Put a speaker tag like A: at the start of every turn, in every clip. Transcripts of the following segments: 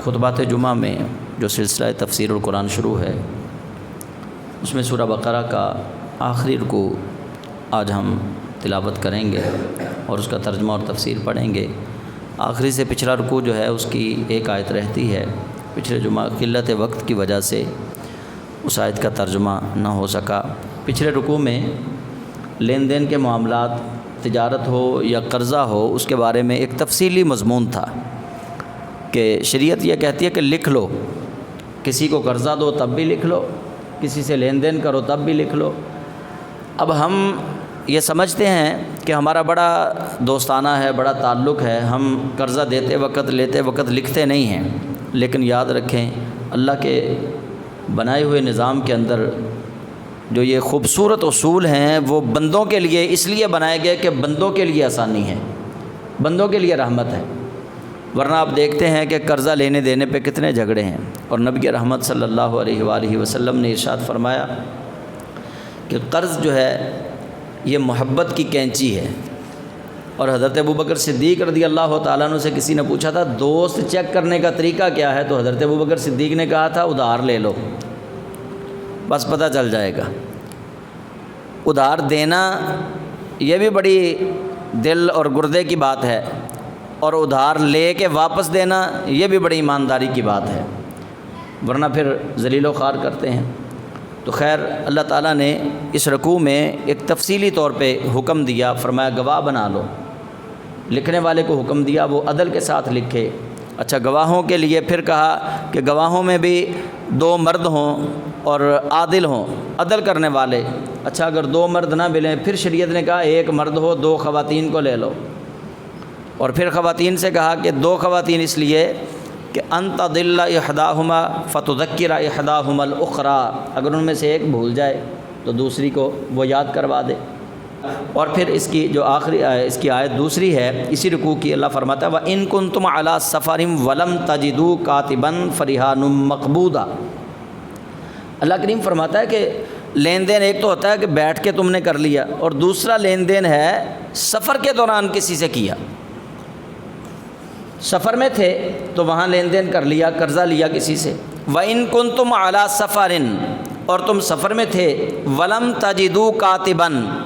A: خطبات جمعہ میں جو سلسلہ تفسیر القرآن شروع ہے اس میں سورہ بقرہ کا آخری رکوع آج ہم تلاوت کریں گے اور اس کا ترجمہ اور تفسیر پڑھیں گے۔ آخری سے پچھلا رکوع جو ہے اس کی ایک آیت رہتی ہے، پچھلے جمعہ قلت وقت کی وجہ سے اس آیت کا ترجمہ نہ ہو سکا۔ پچھلے رکوع میں لین دین کے معاملات، تجارت ہو یا قرضہ ہو، اس کے بارے میں ایک تفصیلی مضمون تھا کہ شریعت یہ کہتی ہے کہ لکھ لو، کسی کو قرضہ دو تب بھی لکھ لو، کسی سے لین دین کرو تب بھی لکھ لو۔ اب ہم یہ سمجھتے ہیں کہ ہمارا بڑا دوستانہ ہے، بڑا تعلق ہے، ہم قرضہ دیتے وقت لیتے وقت لکھتے نہیں ہیں، لیکن یاد رکھیں اللہ کے بنائے ہوئے نظام کے اندر جو یہ خوبصورت اصول ہیں وہ بندوں کے لیے اس لیے بنائے گئے کہ بندوں کے لیے آسانی ہے، بندوں کے لیے رحمت ہے۔ ورنہ آپ دیکھتے ہیں کہ قرضہ لینے دینے پہ کتنے جھگڑے ہیں، اور نبی رحمت صلی اللہ علیہ وآلہ وسلم نے ارشاد فرمایا کہ قرض جو ہے یہ محبت کی کینچی ہے۔ اور حضرت ابوبکر صدیق رضی اللہ تعالیٰ عنہ سے کسی نے پوچھا تھا دوست چیک کرنے کا طریقہ کیا ہے، تو حضرت ابوبکر صدیق نے کہا تھا ادھار لے لو، بس پتہ چل جائے گا۔ ادھار دینا یہ بھی بڑی دل اور گردے کی بات ہے، اور ادھار لے کے واپس دینا یہ بھی بڑی ایمانداری کی بات ہے، ورنہ پھر ذلیل و خوار کرتے ہیں۔ تو خیر اللہ تعالیٰ نے اس رکوع میں ایک تفصیلی طور پہ حکم دیا، فرمایا گواہ بنا لو۔ لکھنے والے کو حکم دیا وہ عدل کے ساتھ لکھے۔ اچھا، گواہوں کے لیے پھر کہا کہ گواہوں میں بھی 2 مرد ہوں اور عادل ہوں، عدل کرنے والے۔ اچھا، اگر 2 مرد نہ ملیں پھر شریعت نے کہا 1 مرد ہو، 2 خواتین کو لے لو۔ اور پھر خواتین سے کہا کہ 2 خواتین اس لیے کہ ان تضل احداہما فتذکر احداہما الاخری، اگر ان میں سے ایک بھول جائے تو دوسری کو وہ یاد کروا دے۔ اور پھر اس کی جو آخری اس کی آیت دوسری ہے اسی رکوع کی، اللہ فرماتا ہے وَإِن كُنتُمْ عَلَىٰ سَفَرٍ وَلَمْ تَجِدُوا كَاتِبًا فَرِهَانٌ مَقْبُوضًا۔ اللہ کریم فرماتا ہے کہ لین دین ایک تو ہوتا ہے کہ بیٹھ کے تم نے کر لیا، اور دوسرا لین دین ہے سفر کے دوران کسی سے کیا۔ سفر میں تھے تو وہاں لین دین کر لیا، قرضہ لیا کسی سے۔ وَإِن كُنتُمْ عَلَىٰ سَفَرٍ، اور تم سفر میں تھے، وَلَمْ تَجِدُوا كَاتِبًا،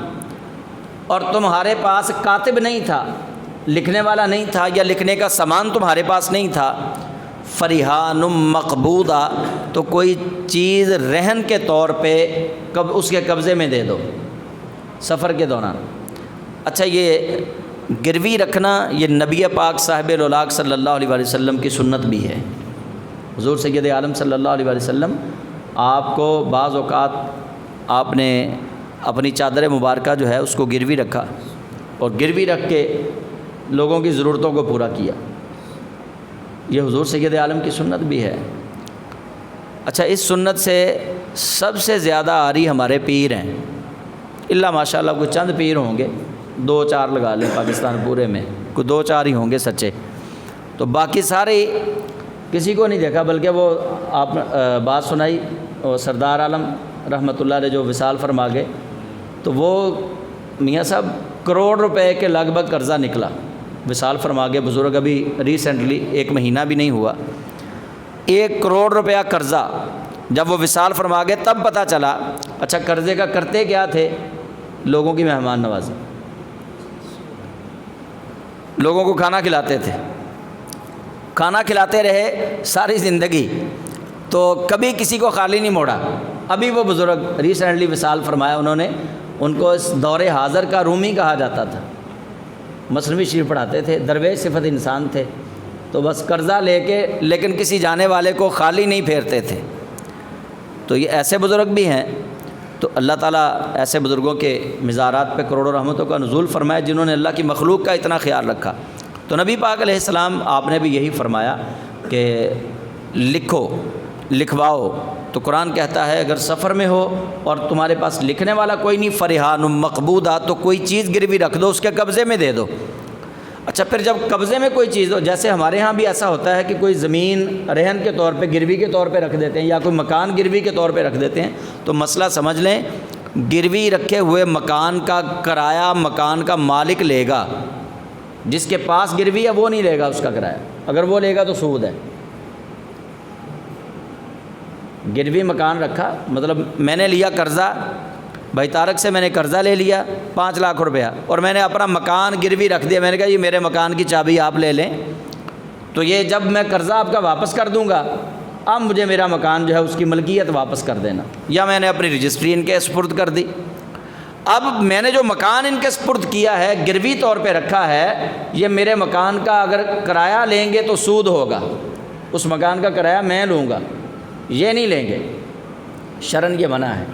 A: اور تمہارے پاس کاتب نہیں تھا، لکھنے والا نہیں تھا، یا لکھنے کا سامان تمہارے پاس نہیں تھا، فَرِهَانٌ مَقْبُوضًا، تو کوئی چیز رہن کے طور پہ اس کے قبضے میں دے دو سفر کے دوران۔ اچھا، یہ گروی رکھنا یہ نبی پاک صاحب الاولاق صلی اللہ علیہ وآلہ وسلم کی سنت بھی ہے۔ حضور سید عالم صلی اللہ علیہ وآلہ وسلم آپ کو بعض اوقات آپ نے اپنی چادر مبارکہ جو ہے اس کو گروی رکھا، اور گروی رکھ کے لوگوں کی ضرورتوں کو پورا کیا۔ یہ حضور سید عالم کی سنت بھی ہے۔ اچھا، اس سنت سے سب سے زیادہ عاری ہمارے پیر ہیں، اللہ ماشاءاللہ کوئی چند پیر ہوں گے، 2-4 لگا لیں پاکستان پورے میں، کوئی 2-4 ہی ہوں گے سچے، تو باقی سارے کسی کو نہیں دیکھا۔ بلکہ وہ آپ بات سنائی سردار عالم رحمۃ اللہ علیہ جو وصال فرما گئے، تو وہ میاں صاحب کروڑ روپے کے لگ بھگ قرضہ نکلا، وصال فرما گئے بزرگ، ابھی ریسنٹلی 1 مہینہ بھی نہیں ہوا، 1 کروڑ روپیہ قرضہ۔ جب وہ وصال فرما گئے تب پتہ چلا اچھا قرضے کا کرتے کیا تھے، لوگوں کی مہمان نوازی، لوگوں کو کھانا کھلاتے تھے، کھانا کھلاتے رہے ساری زندگی، تو کبھی کسی کو خالی نہیں موڑا۔ ابھی وہ بزرگ ریسنٹلی وصال فرمایا، انہوں نے، ان کو اس دور حاضر کا رومی کہا جاتا تھا، مثنوی شریف پڑھاتے تھے، درویش صفت انسان تھے، تو بس قرضہ لے کے لیکن کسی جانے والے کو خالی نہیں پھیرتے تھے۔ تو یہ ایسے بزرگ بھی ہیں، تو اللہ تعالیٰ ایسے بزرگوں کے مزارات پہ کروڑوں رحمتوں کا نزول فرمائے جنہوں نے اللہ کی مخلوق کا اتنا خیال رکھا۔ تو نبی پاک علیہ السلام آپ نے بھی یہی فرمایا کہ لکھو، لکھواؤ۔ تو قرآن کہتا ہے اگر سفر میں ہو اور تمہارے پاس لکھنے والا کوئی نہیں، فَرِهَانٌ مَقْبُوضًا، تو کوئی چیز گروی رکھ دو، اس کے قبضے میں دے دو۔ اچھا، پھر جب قبضے میں کوئی چیز ہو، جیسے ہمارے ہاں بھی ایسا ہوتا ہے کہ کوئی زمین رہن کے طور پہ گروی کے طور پہ رکھ دیتے ہیں، یا کوئی مکان گروی کے طور پہ رکھ دیتے ہیں، تو مسئلہ سمجھ لیں، گروی رکھے ہوئے مکان کا کرایہ مکان کا مالک لے گا، جس کے پاس گروی ہے وہ نہیں لے گا اس کا کرایہ، اگر وہ لے گا تو سود ہے۔ گروی مکان رکھا، مطلب میں نے لیا قرضہ، بھائی طارق سے میں نے قرضہ لے لیا 5 لاکھ روپیہ، اور میں نے اپنا مکان گروی رکھ دیا، میں نے کہا یہ میرے مکان کی چابی آپ لے لیں، تو یہ جب میں قرضہ آپ کا واپس کر دوں گا، اب مجھے میرا مکان جو ہے اس کی ملکیت واپس کر دینا، یا میں نے اپنی رجسٹری ان کے سپرد کر دی۔ اب میں نے جو مکان ان کے سپرد کیا ہے، گروی طور پہ رکھا ہے، یہ میرے مکان کا اگر کرایہ لیں گے تو سود ہوگا، اس مکان کا کرایہ میں لوں گا، یہ نہیں لیں گے، شرعاً یہ منع ہے۔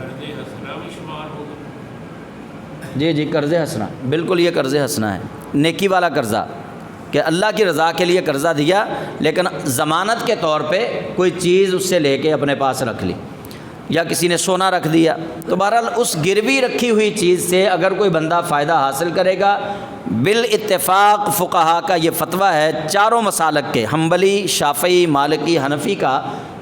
A: جی قرض حسنہ، بالکل یہ قرض حسنہ ہے، نیکی والا قرضہ، کہ اللہ کی رضا کے لیے قرضہ دیا لیکن ضمانت کے طور پہ کوئی چیز اس سے لے کے اپنے پاس رکھ لی، یا کسی نے سونا رکھ دیا، تو بہرحال اس گروی رکھی ہوئی چیز سے اگر کوئی بندہ فائدہ حاصل کرے گا، بالاتفاق فقہا کا یہ فتویٰ ہے چاروں مسالک کے، حنبلی، شافعی، مالکی، حنفی کا،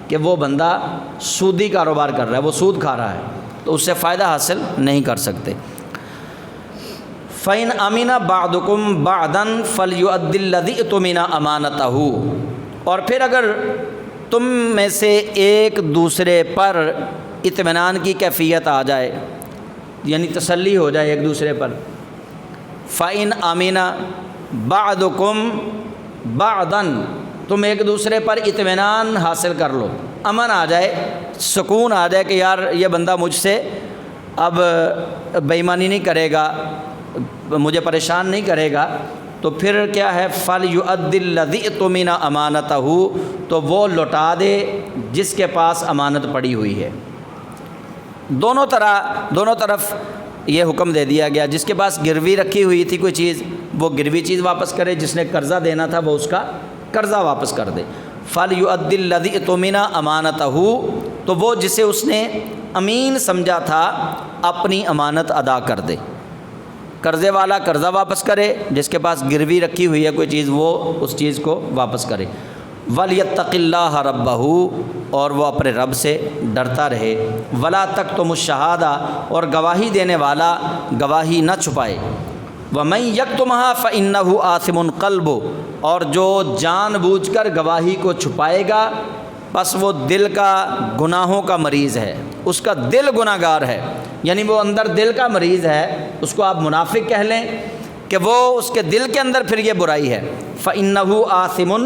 A: کہ وہ بندہ سودی کاروبار کر رہا ہے، وہ سود کھا رہا ہے، تو اس سے فائدہ حاصل نہیں کر سکتے۔ فَإِنْ أَمِنَ بَعْضُكُمْ بَعْضًا فَلْيُؤَدِّ الَّذِي اؤْتُمِنَ أَمَانَتَهُ، اور پھر اگر تم میں سے ایک دوسرے پر اطمینان کی کیفیت آ جائے، یعنی تسلی ہو جائے ایک دوسرے پر، فَإِنْ أَمِنَ بَعْضُكُمْ بَعْضًا، تم ایک دوسرے پر اطمینان حاصل کر لو، امن آ جائے، سکون آ جائے کہ یار یہ بندہ مجھ سے اب بے ایمانی نہیں کرے گا، مجھے پریشان نہیں کرے گا، تو پھر کیا ہے، فَلْيُؤَدِّ الَّذِي اؤْتُمِنَ أَمَانَتَهُ، تو وہ لوٹا دے جس کے پاس امانت پڑی ہوئی ہے۔ دونوں طرف یہ حکم دے دیا گیا، جس کے پاس گروی رکھی ہوئی تھی کوئی چیز، وہ گروی چیز واپس کرے، جس نے قرضہ دینا تھا وہ اس کا قرضہ واپس کر دے۔ فَلْيُؤَدِّ الَّذِي اؤْتُمِنَ أَمَانَتَهُ، تو وہ جسے اس نے امین سمجھا تھا اپنی امانت ادا کر دے، قرضے والا قرضہ واپس کرے، جس کے پاس گروی رکھی ہوئی ہے کوئی چیز وہ اس چیز کو واپس کرے۔ وَلْيَتَّقِ اللَّهَ رَبَّهُ، اور وہ اپنے رب سے ڈرتا رہے۔ وَلَا تَكْتُمُ الشَّهَادَةَ، اور گواہی دینے والا گواہی نہ چھپائے۔ وَمَن يَكْتُمْهَا فَإِنَّهُ آثِمٌ قَلْبُهُ، اور جو جان بوجھ کر گواہی کو چھپائے گا بس وہ دل کا گناہوں کا مریض ہے، اس کا دل گناہ گار ہے، یعنی وہ اندر دل کا مریض ہے، اس کو آپ منافق کہہ لیں کہ وہ اس کے دل کے اندر پھر یہ برائی ہے۔ فَإِنَّهُ آثِمٌ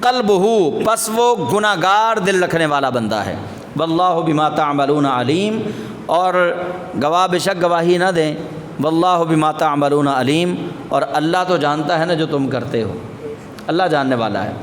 A: قَلْبُهُ، پس وہ گناہ گار دل رکھنے والا بندہ ہے۔ وَاللَّهُ بِمَا تَعْمَلُونَ عَلِيمٌ، اور گواہ بے شک گواہی نہ دیں، وَاللَّهُ بِمَا تَعْمَلُونَ عَلِيمٌ، اور اللہ تو جانتا ہے نا جو تم کرتے ہو، اللہ جاننے والا ہے۔